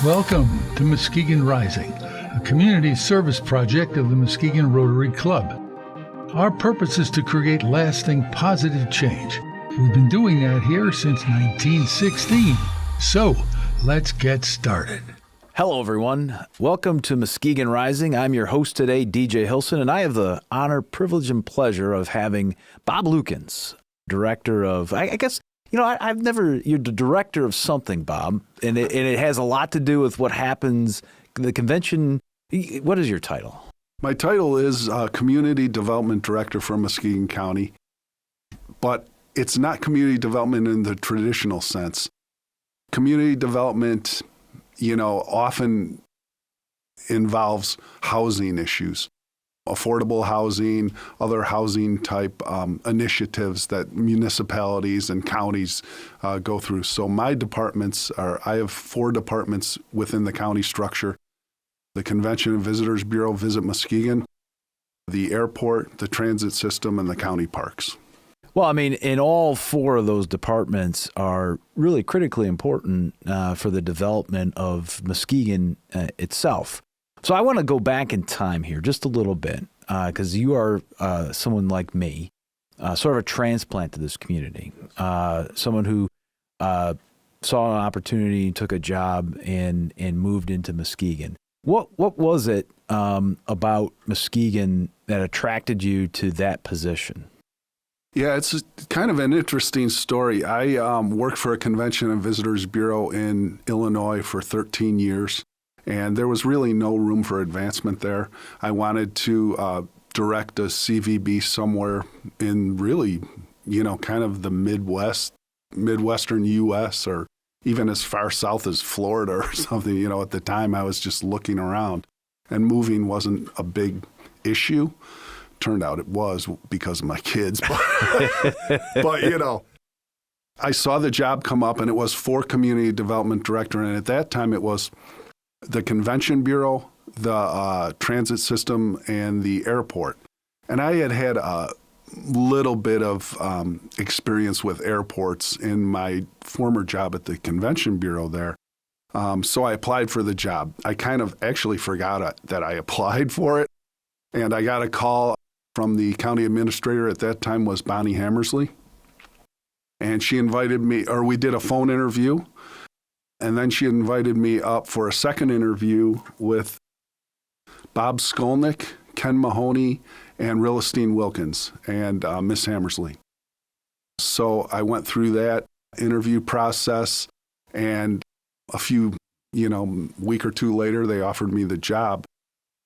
Welcome to Muskegon Rising, a community service project of the Muskegon Rotary Club. Our purpose is to create lasting positive change. We've been doing that here since 1916. So, let's get started. Hello, everyone. Welcome to Muskegon Rising. I'm your host today, DJ Hilson, and I have the honor, privilege, and pleasure of having Bob Lukens, director of, I guess, you're the director of something, Bob, and it has a lot to do with what happens, the convention. What is your title? My title is Community Development Director for Muskegon County, but it's not community development in the traditional sense. Community development, often involves housing issues, affordable housing, other housing type initiatives that municipalities and counties go through. So my departments I have 4 departments within the county structure: the Convention and Visitors Bureau, Visit Muskegon, the airport, the transit system, and the county parks. Well, and all 4 of those departments are really critically important for the development of Muskegon itself. So I want to go back in time here just a little bit, because you are someone like me, sort of a transplant to this community, someone who saw an opportunity, took a job, and moved into Muskegon. What was it about Muskegon that attracted you to that position? Yeah, it's kind of an interesting story. I worked for a Convention and Visitors Bureau in Illinois for 13 years. And there was really no room for advancement there. I wanted to direct a CVB somewhere in really, kind of the Midwestern U.S., or even as far south as Florida or something. At the time I was just looking around, and moving wasn't a big issue. Turned out it was because of my kids. But I saw the job come up, and it was for Community Development Director. And at that time it was the Convention Bureau, the transit system, and the airport. And I had a little bit of experience with airports in my former job at the Convention Bureau there. So I applied for the job. I kind of actually forgot that I applied for it. And I got a call from the county administrator at that time, was Bonnie Hammersley. And she invited me, or we did a phone interview. And then she invited me up for a second interview with Bob Skolnick, Ken Mahoney, and Rilistine Wilkins, and Miss Hammersley. So I went through that interview process, and a few, week or two later, they offered me the job.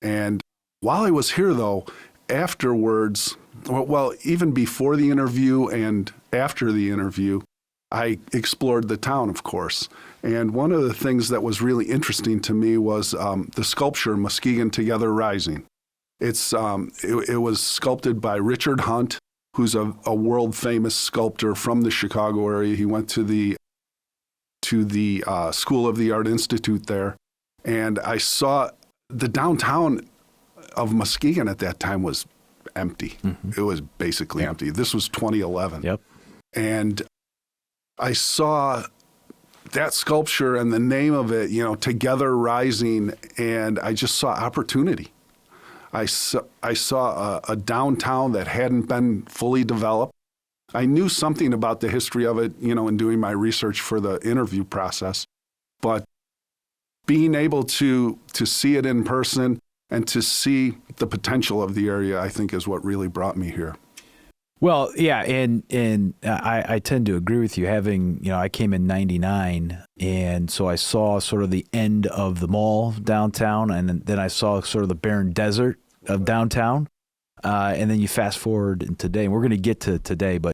And while I was here, though, afterwards, well, even before the interview and after the interview, I explored the town, of course. And one of the things that was really interesting to me was the sculpture, Muskegon Together Rising. It was sculpted by Richard Hunt, who's a world-famous sculptor from the Chicago area. He went to the School of the Art Institute there. And I saw the downtown of Muskegon at that time was empty. Mm-hmm. It was basically empty. This was 2011. Yep. And I saw that sculpture and the name of it, Together Rising, and I just saw opportunity. I saw a downtown that hadn't been fully developed. I knew something about the history of it, in doing my research for the interview process, but being able to see it in person and to see the potential of the area, I think, is what really brought me here. Well, yeah, and I tend to agree with you. Having, I came in 99, and so I saw sort of the end of the mall downtown, and then I saw sort of the barren desert of downtown, and then you fast forward in today, and we're going to get to today, but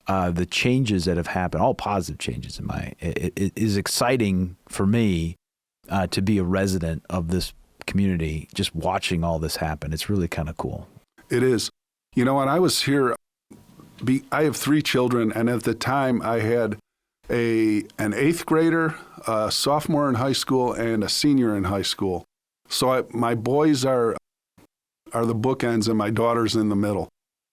the changes that have happened, all positive changes it is exciting for me to be a resident of this community, just watching all this happen. It's really kind of cool. It is. When I was here, I have 3 children, and at the time I had an 8th grader, a sophomore in high school, and a senior in high school. So my boys are the bookends, and my daughter's in the middle.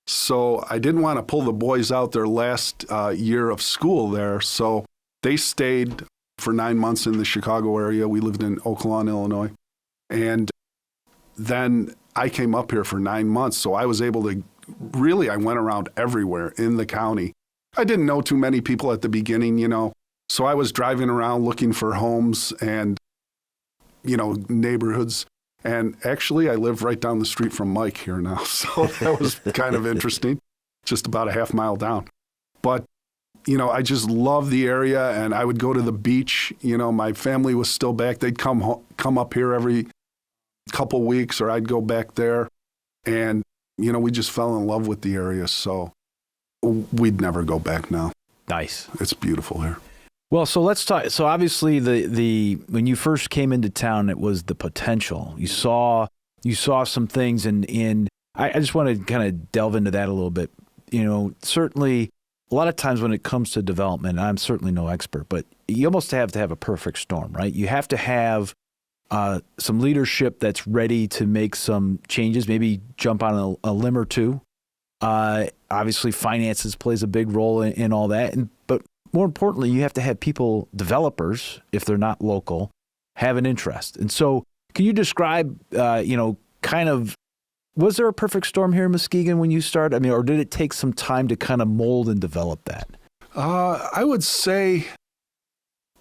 So I didn't want to pull the boys out their last year of school there, so they stayed for 9 months in the Chicago area. We lived in Oak Lawn, Illinois. And then I came up here for 9 months. So I was able to I went around everywhere in the county. I didn't know too many people at the beginning, So I was driving around looking for homes and, neighborhoods. And actually, I live right down the street from Mike here now. So that was kind of interesting, just about a half mile down. But, I just love the area, and I would go to the beach. My family was still back. They'd come up here every couple weeks, or I'd go back there. And, we just fell in love with the area. So we'd never go back now. Nice. It's beautiful here. Well, so let's talk. So obviously, the when you first came into town, it was the potential. You saw some things, and I just want to kind of delve into that a little bit. Certainly, a lot of times when it comes to development, I'm certainly no expert, but you almost have to have a perfect storm, right? You have to have some leadership that's ready to make some changes, maybe jump on a limb or two. Obviously, finances plays a big role in all that, but more importantly, you have to have people, developers, if they're not local, have an interest. And so can you describe, kind of, was there a perfect storm here in Muskegon when you started? Or did it take some time to kind of mold and develop that? I would say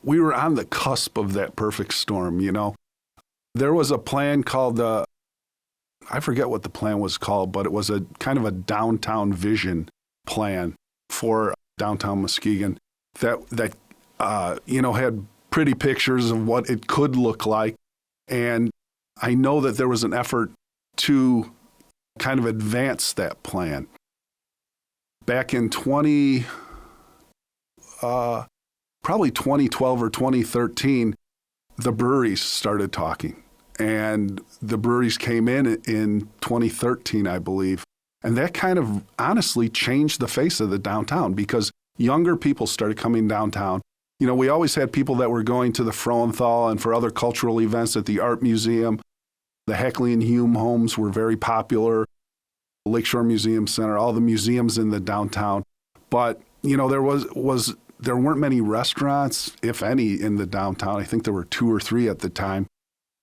we were on the cusp of that perfect storm, There was a plan called, I forget what the plan was called, but it was a kind of a downtown vision plan for downtown Muskegon. That had pretty pictures of what it could look like. And I know that there was an effort to kind of advance that plan. Back in probably 2012 or 2013, the breweries started talking. And the breweries came in 2013, I believe. And that kind of honestly changed the face of the downtown because younger people started coming downtown. We always had people that were going to the Froenthal and for other cultural events at the Art Museum. The Heckley and Hume homes were very popular. Lakeshore Museum Center, all the museums in the downtown. But, there weren't many restaurants, if any, in the downtown. I think there were 2 or 3 at the time.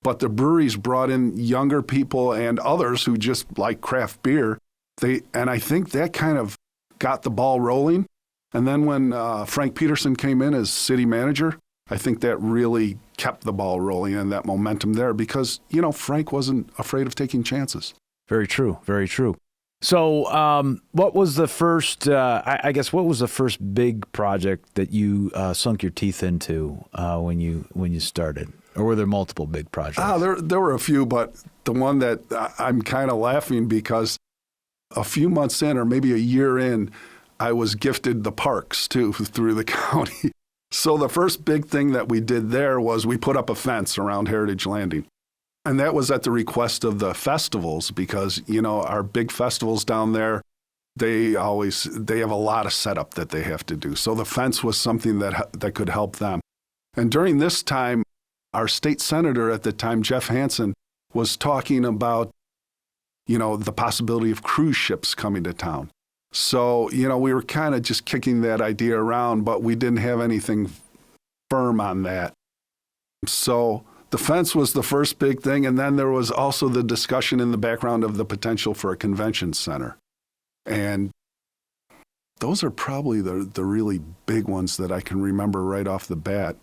But the breweries brought in younger people and others who just like craft beer. And I think that kind of got the ball rolling. And then when Frank Peterson came in as city manager, I think that really kept the ball rolling and that momentum there because, Frank wasn't afraid of taking chances. Very true. Very true. So what was the first, what was the first big project that you sunk your teeth into when you started? Or were there multiple big projects? There were a few, but the one that I'm kind of laughing because a few months in or maybe a year in, I was gifted the parks, too, through the county. So the first big thing that we did there was we put up a fence around Heritage Landing. And that was at the request of the festivals because, our big festivals down there, they have a lot of setup that they have to do. So the fence was something that could help them. And during this time, our state senator at the time, Jeff Hansen, was talking about, the possibility of cruise ships coming to town. So, we were kind of just kicking that idea around, but we didn't have anything firm on that. So the fence was the first big thing, and then there was also the discussion in the background of the potential for a convention center. And those are probably the really big ones that I can remember right off the bat.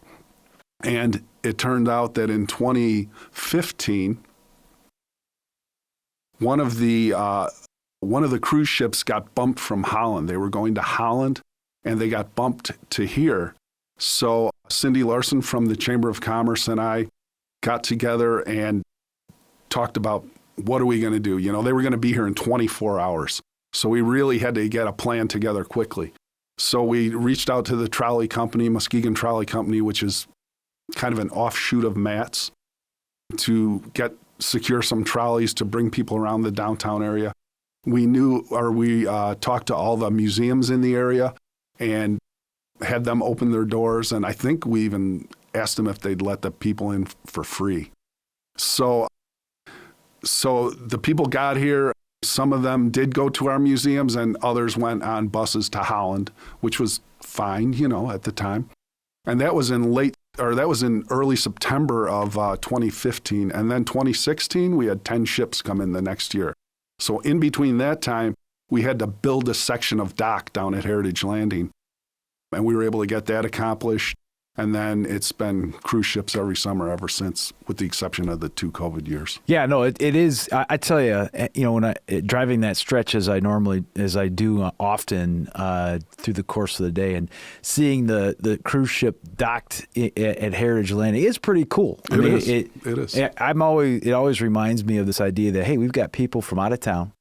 And it turned out that in 2015, one of the cruise ships got bumped from Holland. They were going to Holland, and they got bumped to here. So Cindy Larson from the Chamber of Commerce and I got together and talked about what are we going to do. They were going to be here in 24 hours. So we really had to get a plan together quickly. So we reached out to the trolley company, Muskegon Trolley Company, which is kind of an offshoot of Matt's, to secure some trolleys to bring people around the downtown area. We talked to all the museums in the area and had them open their doors. And I think we even asked them if they'd let the people in for free. So the people got here. Some of them did go to our museums and others went on buses to Holland, which was fine, at the time. And that was in late or that was in early September of 2015. And then 2016, we had 10 ships come in the next year. So in between that time, we had to build a section of dock down at Heritage Landing. And we were able to get that accomplished. And then it's been cruise ships every summer ever since, with the exception of the 2 COVID years. Yeah, no, it is. I tell you, when driving that stretch as I do often through the course of the day, and seeing the cruise ship docked at Heritage Landing is pretty cool. It is. It always reminds me of this idea that, hey, we've got people from out of town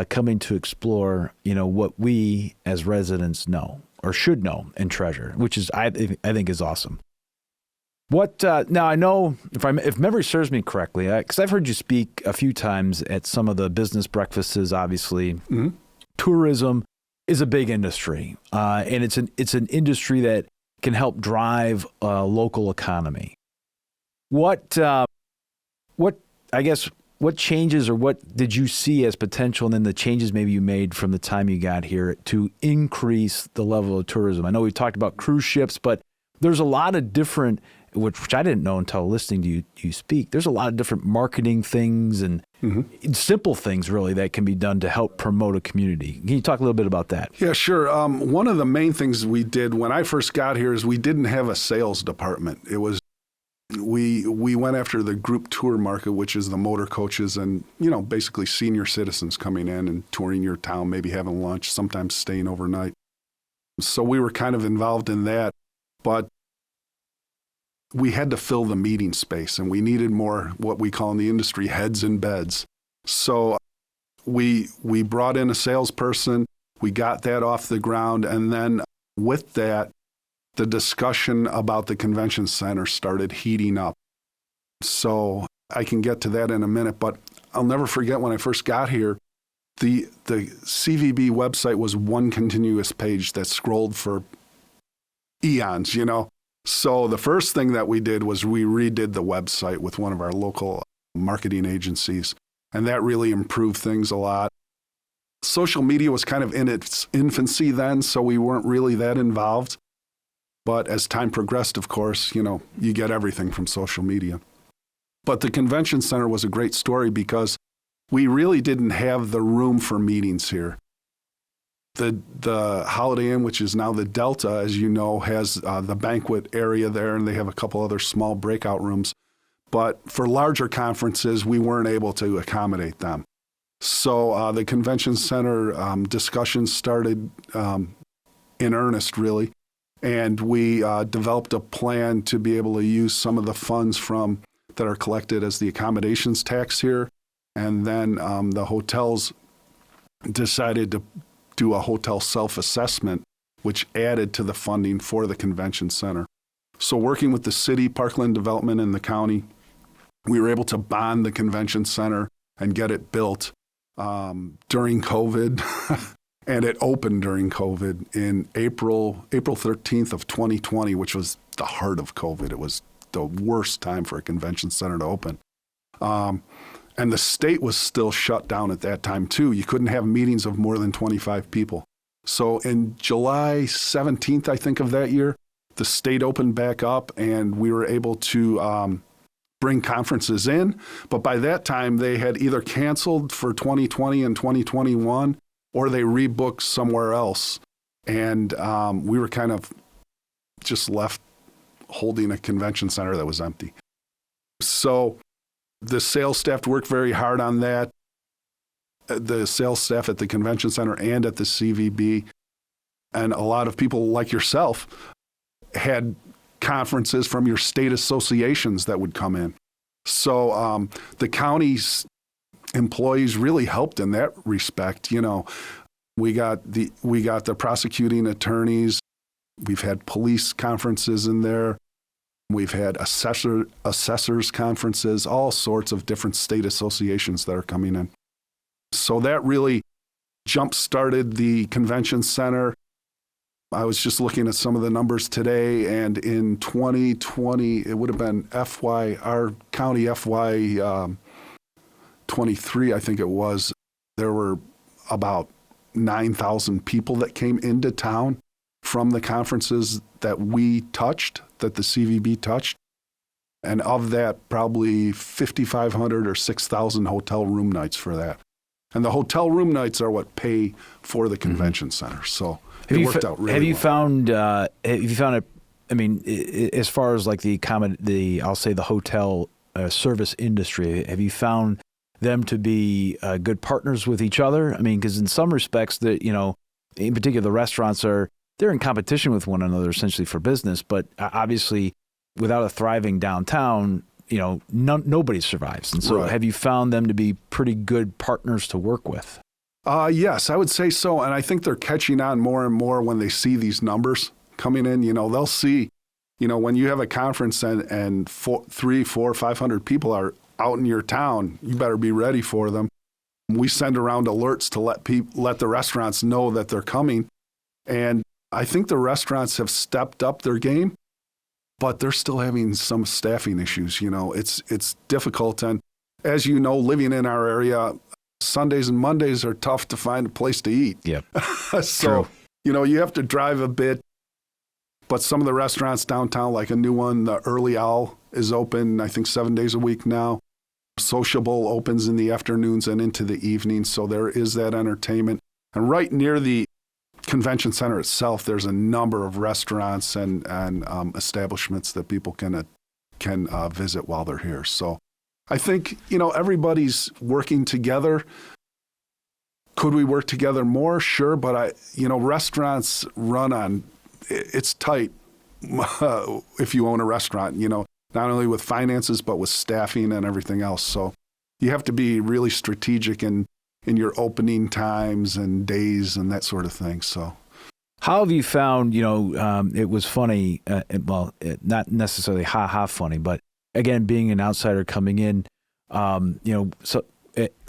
coming to explore, what we as residents know or should know and treasure, which is I think is awesome. What now? I know if memory serves me correctly, because I've heard you speak a few times at some of the business breakfasts. Obviously, mm-hmm. Tourism is a big industry, and it's an industry that can help drive a local economy. What changes or what did you see as potential, and then the changes maybe you made from the time you got here to increase the level of tourism? I know we talked about cruise ships, but there's a lot of different, which I didn't know until listening to you speak, there's a lot of different marketing things and mm-hmm. simple things really that can be done to help promote a community. Can you talk a little bit about that? Yeah, sure. One of the main things we did when I first got here is we didn't have a sales department. It was we went after the group tour market, which is the motor coaches and, basically senior citizens coming in and touring your town, maybe having lunch, sometimes staying overnight. So we were kind of involved in that, but we had to fill the meeting space and we needed more, what we call in the industry, heads in beds. So we brought in a salesperson, we got that off the ground, and then with that, the discussion about the convention center started heating up. So I can get to that in a minute, but I'll never forget when I first got here, the CVB website was one continuous page that scrolled for eons, So the first thing that we did was we redid the website with one of our local marketing agencies, and that really improved things a lot. Social media was kind of in its infancy then, so we weren't really that involved. But as time progressed, of course, you get everything from social media. But the convention center was a great story because we really didn't have the room for meetings here. The Holiday Inn, which is now the Delta, as you know, has the banquet area there, and they have a couple other small breakout rooms. But for larger conferences, we weren't able to accommodate them. So the convention center discussions started in earnest, really. And we developed a plan to be able to use some of the funds that are collected as the accommodations tax here. And then the hotels decided to do a hotel self-assessment, which added to the funding for the convention center. So working with the city, Parkland Development, and the county, we were able to bond the convention center and get it built during COVID. And it opened during COVID in April 13th of 2020, which was the heart of COVID. It was the worst time for a convention center to open. And the state was still shut down at that time, too. You couldn't have meetings of more than 25 people. So in July 17th, I think, of that year, the state opened back up, and we were able to bring conferences in. But by that time, they had either canceled for 2020 and 2021, or they rebooked somewhere else. And we were kind of just left holding a convention center that was empty. So the sales staff worked very hard on that. The sales staff at the convention center and at the CVB. And a lot of people like yourself had conferences from your state associations that would come in. So the county's employees really helped in that respect. We got the prosecuting attorneys. We've had police conferences in there. We've had assessors conferences, all sorts of different state associations that are coming in. So that really jump-started the convention center. I was just looking at some of the numbers today, and in 2020, it would have been our county FY 23, I think it was, there were about 9,000 people that came into town from the conferences that we touched that the CVB touched. And of that, probably 5,500 or 6,000 hotel room nights for that. And the hotel room nights are what pay for the convention center. So it worked out really well. Have you found it, I mean, as far as like I'll say the hotel service industry, have you found them to be good partners with each other? I mean, because in some respects, in particular, the restaurants they're in competition with one another essentially for business. But obviously, without a thriving downtown, nobody survives. And so, Have you found them to be pretty good partners to work with? Yes, I would say so. And I think they're catching on more and more when they see these numbers coming in. They'll see, when you have a conference and 300, 400, 500 people are out in your town, you better be ready for them. We send around alerts to let the restaurants know that they're coming. And I think the restaurants have stepped up their game, but they're still having some staffing issues. It's difficult. And as you know, living in our area, Sundays and Mondays are tough to find a place to eat. Yep. So, you have to drive a bit. But some of the restaurants downtown, like a new one, the Early Owl, is open, I think, 7 days a week now. Sociable opens in the afternoons and into the evenings, so there is that entertainment. And right near the convention center itself, there's a number of restaurants and establishments that people can visit while they're here. So I think, everybody's working together. Could we work together more? Sure, but restaurants run on, it's tight if you own a restaurant, not only with finances, but with staffing and everything else. So you have to be really strategic in your opening times and days and that sort of thing. So how have you found, it was funny, not necessarily funny, but again, being an outsider coming in, so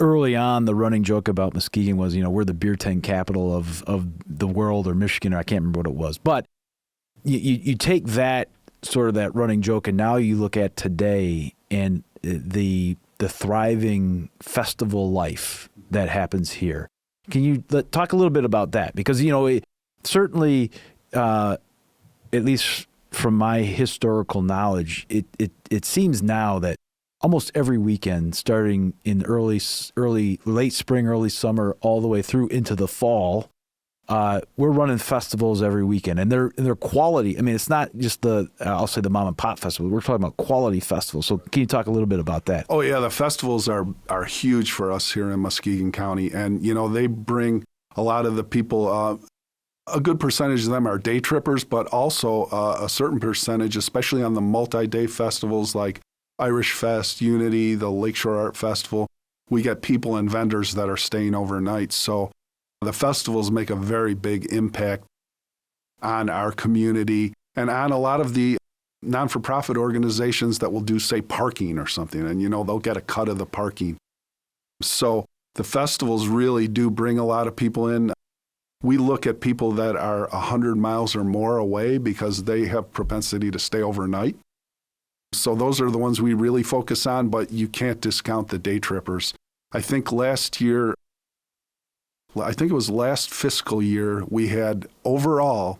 early on, the running joke about Muskegon was, we're the beer tent capital of the world, or Michigan, or I can't remember what it was. But you take that sort of that running joke, and now you look at today and the thriving festival life that happens here. Can you talk a little bit about that? Because, certainly, at least from my historical knowledge, it seems now that almost every weekend, starting in late spring, early summer, all the way through into the fall, we're running festivals every weekend, and they're quality. I mean, it's not just I'll say the mom and pop festival. We're talking about quality festivals. So can you talk a little bit about that? Oh yeah, the festivals are huge for us here in Muskegon County, and they bring a lot of the people. A good percentage of them are day trippers, but also a certain percentage, especially on the multi-day festivals like Irish Fest, Unity, the Lakeshore Art Festival, we get people and vendors that are staying overnight. So the festivals make a very big impact on our community and on a lot of the non-for-profit organizations that will do, say, parking or something, and they'll get a cut of the parking. So the festivals really do bring a lot of people in. We look at people that are 100 miles or more away because they have propensity to stay overnight. So those are the ones we really focus on, but you can't discount the day trippers. I think last fiscal year, we had overall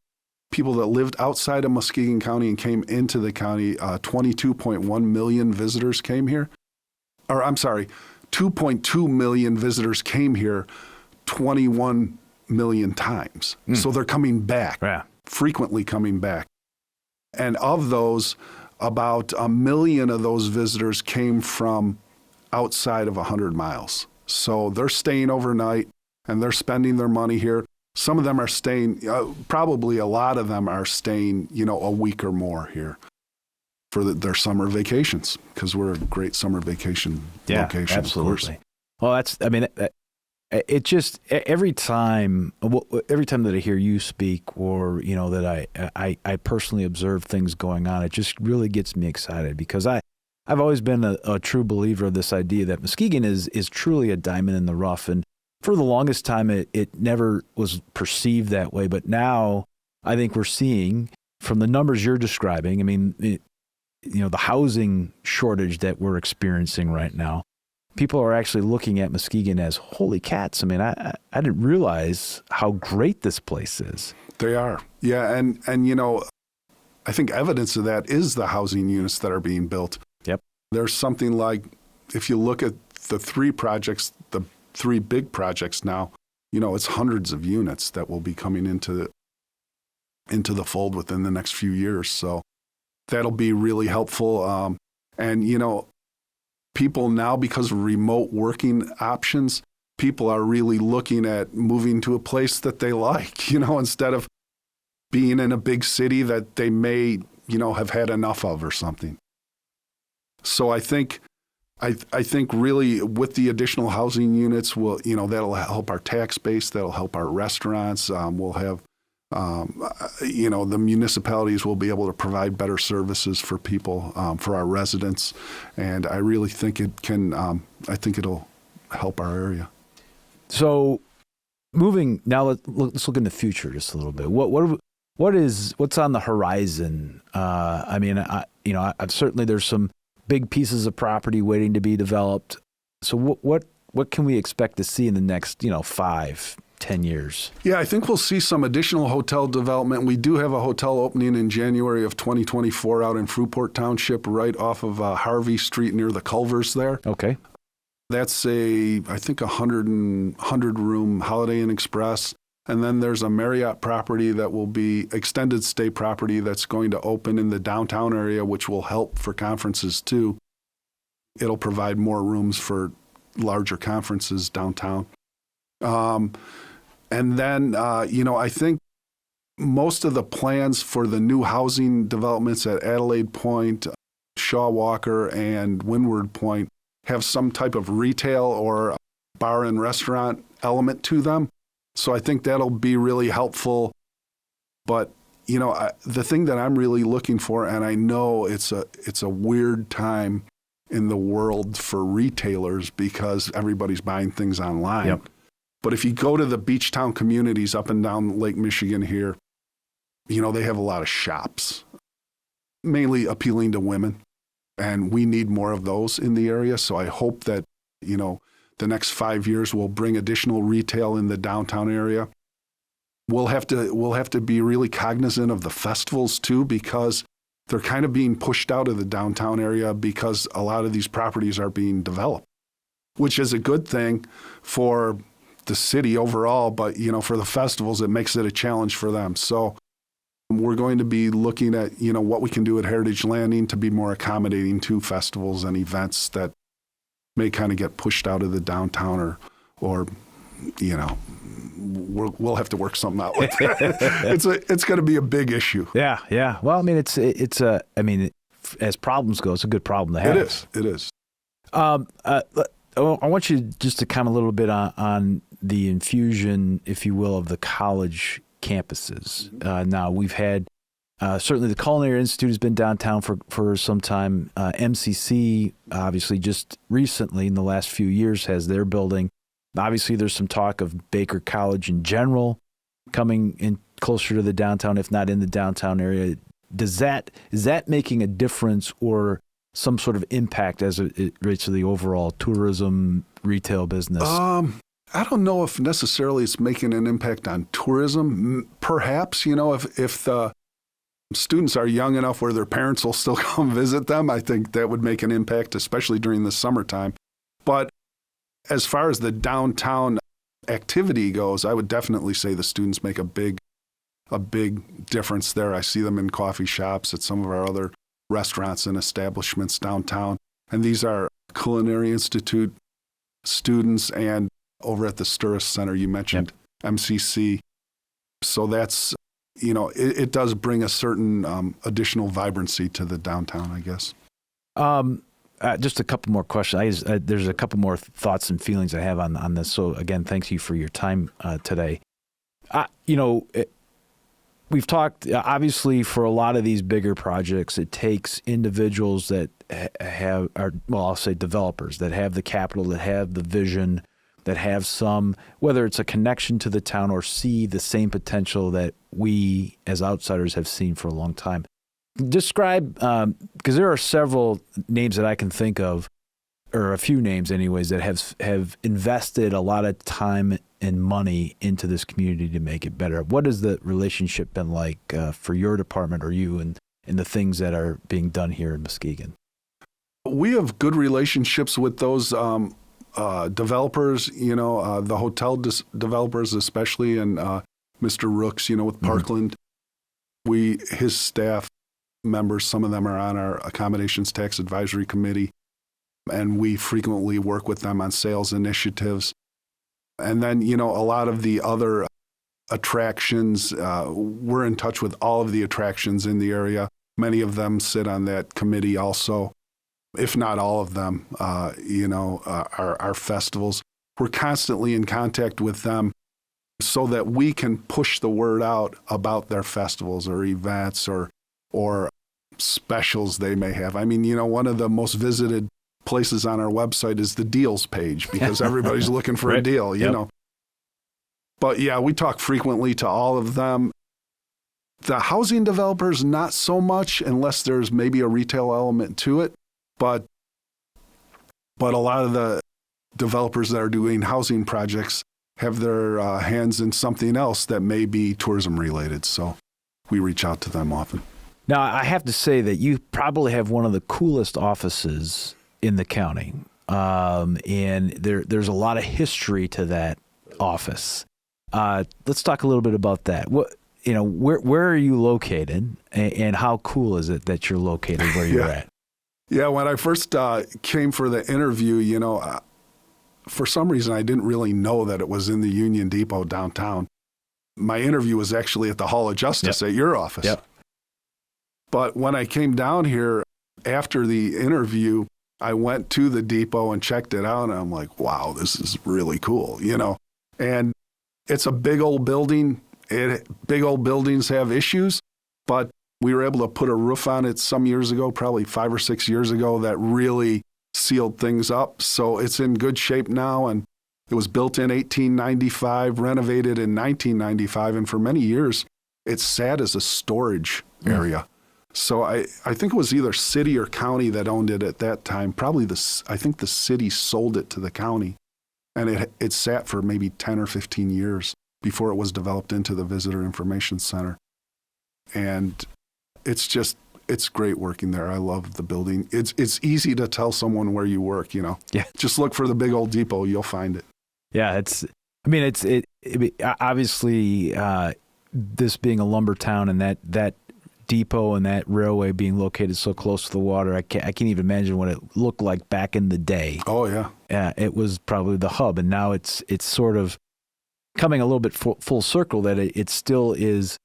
people that lived outside of Muskegon County and came into the county, 22.1 million visitors came here. Or I'm sorry, 2.2 million visitors came here 21 million times. So they're coming back, frequently coming back. And of those, about 1 million of those visitors came from outside of 100 miles. So they're staying overnight and they're spending their money here. Some of them are staying, probably a lot of them are staying, a week or more here for their summer vacations, because we're a great summer vacation location, absolutely. Of course. Well, it just, every time that I hear you speak, or, that I personally observe things going on, it just really gets me excited, because I've always been a true believer of this idea that Muskegon is truly a diamond in the rough. And for the longest time, it never was perceived that way. But now I think we're seeing, from the numbers you're describing, I mean, the housing shortage that we're experiencing right now, people are actually looking at Muskegon as, holy cats. I mean, I didn't realize how great this place is. They are. Yeah. And I think evidence of that is the housing units that are being built. Yep. There's something like, if you look at the three big projects now, it's hundreds of units that will be coming into the fold within the next few years. So that'll be really helpful. And people now, because of remote working options, people are really looking at moving to a place that they like, instead of being in a big city that they may, have had enough of or something. So I think really with the additional housing units, that'll help our tax base, that'll help our restaurants. We'll have, the municipalities will be able to provide better services for people, for our residents. And I really think I think it'll help our area. So moving now, let's look in the future just a little bit. What's on the horizon? Certainly there's some big pieces of property waiting to be developed. So what can we expect to see in the next 5-10 years? Yeah, I think we'll see some additional hotel development. We do have a hotel opening in January of 2024 out in Fruitport Township, right off of Harvey Street near the Culvers there. Okay. That's I think 100-room Holiday Inn Express. And then there's a Marriott property that will be extended stay property that's going to open in the downtown area, which will help for conferences too. It'll provide more rooms for larger conferences downtown. And then, I think most of the plans for the new housing developments at Adelaide Point, Shaw Walker, and Windward Point have some type of retail or bar and restaurant element to them. So I think that'll be really helpful. But, the thing that I'm really looking for, and I know it's a weird time in the world for retailers because everybody's buying things online. Yep. But if you go to the beach town communities up and down Lake Michigan here, they have a lot of shops, mainly appealing to women. And we need more of those in the area. So I hope that, the next 5 years will bring additional retail in the downtown area. We'll have to be really cognizant of the festivals too, because they're kind of being pushed out of the downtown area because a lot of these properties are being developed, which is a good thing for the city overall. But, for the festivals, it makes it a challenge for them. So we're going to be looking at, what we can do at Heritage Landing to be more accommodating to festivals and events that may kind of get pushed out of the downtown or we'll have to work something out with that. It's going to be a big issue. Yeah. Well, as problems go, it's a good problem to have. It is. I want you just to comment a little bit on the infusion, if you will, of the college campuses. Now, we've had certainly the Culinary Institute has been downtown for some time. MCC, obviously, just recently in the last few years has their building. Obviously, there's some talk of Baker College in general coming in closer to the downtown, if not in the downtown area. Is that making a difference or some sort of impact as it relates to the overall tourism retail business? I don't know if necessarily it's making an impact on tourism. Perhaps, if the students are young enough where their parents will still come visit them, I think that would make an impact, especially during the summertime. But as far as the downtown activity goes, I would definitely say the students make a big difference there. I see them in coffee shops, at some of our other restaurants and establishments downtown. And these are Culinary Institute students and over at the Sturris Center, you mentioned MCC. So that's, it does bring a certain additional vibrancy to the downtown, I guess. Just a couple more questions. There's a couple more thoughts and feelings I have on this. So again, thanks you for your time today. We've talked, obviously, for a lot of these bigger projects, it takes individuals that I'll say developers that have the capital, that have the vision, that have some, whether it's a connection to the town or see the same potential that we as outsiders have seen for a long time. Describe, because there are several names that I can think of, or a few names anyways, that have invested a lot of time and money into this community to make it better. What has the relationship been like for your department or you and the things that are being done here in Muskegon? We have good relationships with those developers, the hotel developers especially, and Mr. Rooks, with Parkland. His staff members, some of them are on our Accommodations Tax Advisory Committee, and we frequently work with them on sales initiatives. And then, a lot of the other attractions, we're in touch with all of the attractions in the area. Many of them sit on that committee also, if not all of them, our festivals. We're constantly in contact with them so that we can push the word out about their festivals or events or specials they may have. I mean, one of the most visited places on our website is the deals page because everybody's looking for a deal, you know. But yeah, we talk frequently to all of them. The housing developers, not so much unless there's maybe a retail element to it. But a lot of the developers that are doing housing projects have their hands in something else that may be tourism related. So we reach out to them often. Now, I have to say that you probably have one of the coolest offices in the county. And there's a lot of history to that office. Let's talk a little bit about that. Where are you located, and how cool is it that you're located where you're at? Yeah, when I first came for the interview, for some reason I didn't really know that it was in the Union Depot downtown. My interview was actually at the Hall of Justice at your office. Yep. But when I came down here after the interview, I went to the depot and checked it out, and I'm like, wow, this is really cool, And it's a big old building. Big old buildings have issues, but we were able to put a roof on it some years ago, probably 5 or 6 years ago, that really sealed things up. So it's in good shape now, and it was built in 1895, renovated in 1995, and for many years, it sat as a storage area. So I think it was either city or county that owned it at that time. Probably I think the city sold it to the county, and it sat for maybe 10 or 15 years before it was developed into the Visitor Information Center. And it's great working there. I love the building. It's easy to tell someone where you work, Yeah. Just look for the big old depot, you'll find it. Yeah, it's obviously this being a lumber town and that depot and that railway being located so close to the water, I can't even imagine what it looked like back in the day. Oh yeah. It was probably the hub, and now it's sort of coming a little bit full circle that it still is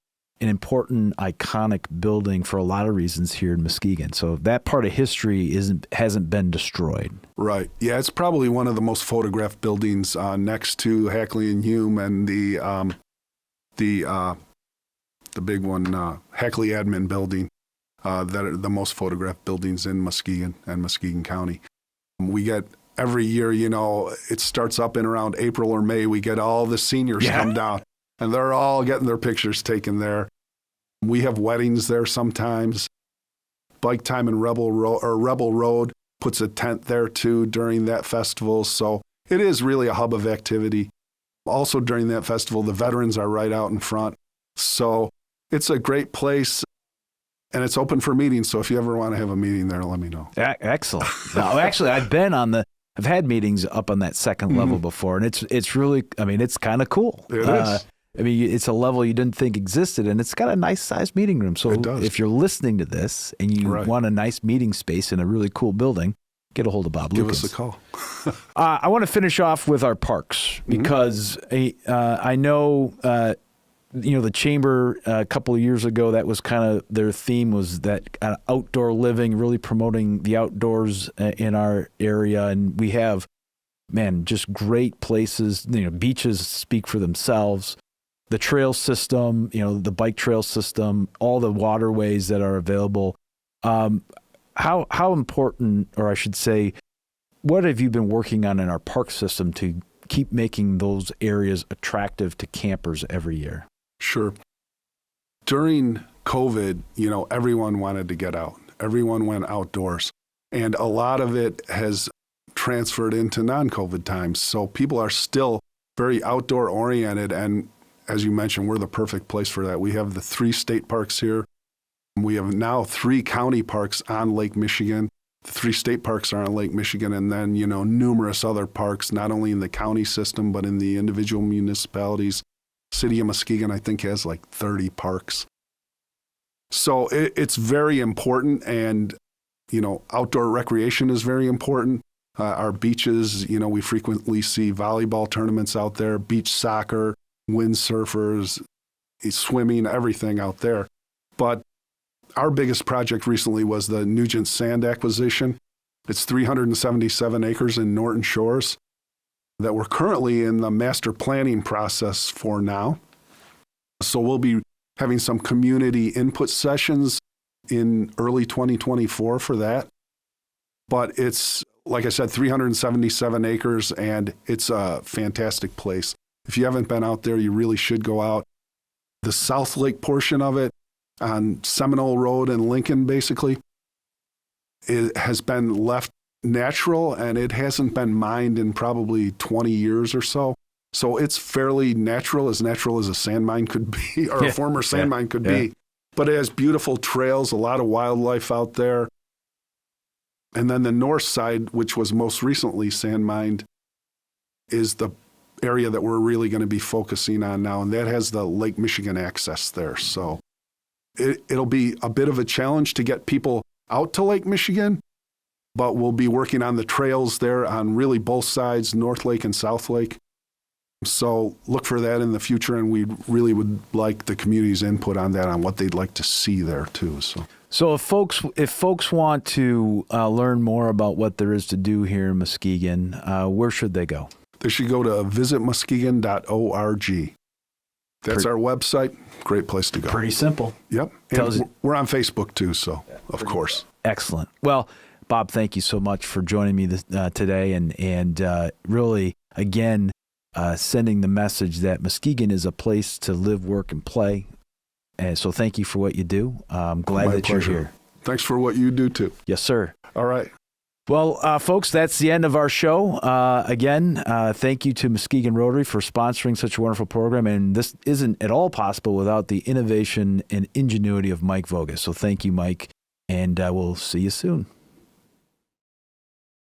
an important, iconic building for a lot of reasons here in Muskegon. So that part of history hasn't been destroyed. Right. Yeah, it's probably one of the most photographed buildings next to Hackley and Hume and the big one, Hackley Admin Building, that are the most photographed buildings in Muskegon and Muskegon County. We get every year, it starts up in around April or May. We get all the seniors come down, and they're all getting their pictures taken there. We have weddings there sometimes. Bike Time in Rebel Road puts a tent there too during that festival. So it is really a hub of activity. Also during that festival, the veterans are right out in front. So it's a great place, and it's open for meetings. So if you ever want to have a meeting there, let me know. Excellent. No, actually, I've had meetings up on that second level before, and it's really, it's kind of cool. It is. It's a level you didn't think existed, and it's got a nice sized meeting room. So if you're listening to this and you want a nice meeting space in a really cool building, get a hold of Bob Lukens. Give us a call. I want to finish off with our parks because I know, the chamber a couple of years ago, that was kind of their theme, was that outdoor living, really promoting the outdoors in our area. And we have, just great places. Beaches speak for themselves. The trail system, the bike trail system, all the waterways that are available. How important, or I should say, what have you been working on in our park system to keep making those areas attractive to campers every year? Sure. During COVID, everyone wanted to get out. Everyone went outdoors. And a lot of it has transferred into non-COVID times. So people are still very outdoor oriented. And as you mentioned, we're the perfect place for that. We have the 3 state parks here. We have now 3 county parks on Lake Michigan. The 3 state parks are on Lake Michigan, and then, numerous other parks, not only in the county system, but in the individual municipalities. City of Muskegon, I think, has like 30 parks. So it's very important, and, outdoor recreation is very important. Our beaches, we frequently see volleyball tournaments out there, beach soccer, windsurfers, swimming, everything out there. But our biggest project recently was the Nugent Sand acquisition. It's 377 acres in Norton Shores that we're currently in the master planning process for now. So we'll be having some community input sessions in early 2024 for that. But it's, like I said, 377 acres, and it's a fantastic place. If you haven't been out there, you really should go out. The South Lake portion of it, on Seminole Road in Lincoln, basically, it has been left natural, and it hasn't been mined in probably 20 years or so. So it's fairly natural as a sand mine could be, or a former sand mine could be. But it has beautiful trails, a lot of wildlife out there. And then the north side, which was most recently sand mined, is the area that we're really going to be focusing on now, and that has the Lake Michigan access there. So it'll be a bit of a challenge to get people out to Lake Michigan, but we'll be working on the trails there on really both sides, North Lake and South Lake. So look for that in the future, and we really would like the community's input on that, on what they'd like to see there too. So if folks want to learn more about what there is to do here in Muskegon, where should they go? They should go to visitmuskegon.org. That's our website. Great place to go. Pretty simple. Yep. And we're on Facebook too, so of course. Excellent. Well, Bob, thank you so much for joining me today, and really, again, sending the message that Muskegon is a place to live, work, and play. And so thank you for what you do. I'm glad that you're here. Thanks for what you do too. Yes, sir. All right. Well, folks, that's the end of our show. Again, thank you to Muskegon Rotary for sponsoring such a wonderful program. And this isn't at all possible without the innovation and ingenuity of Mike Vogus. So thank you, Mike, and we'll see you soon.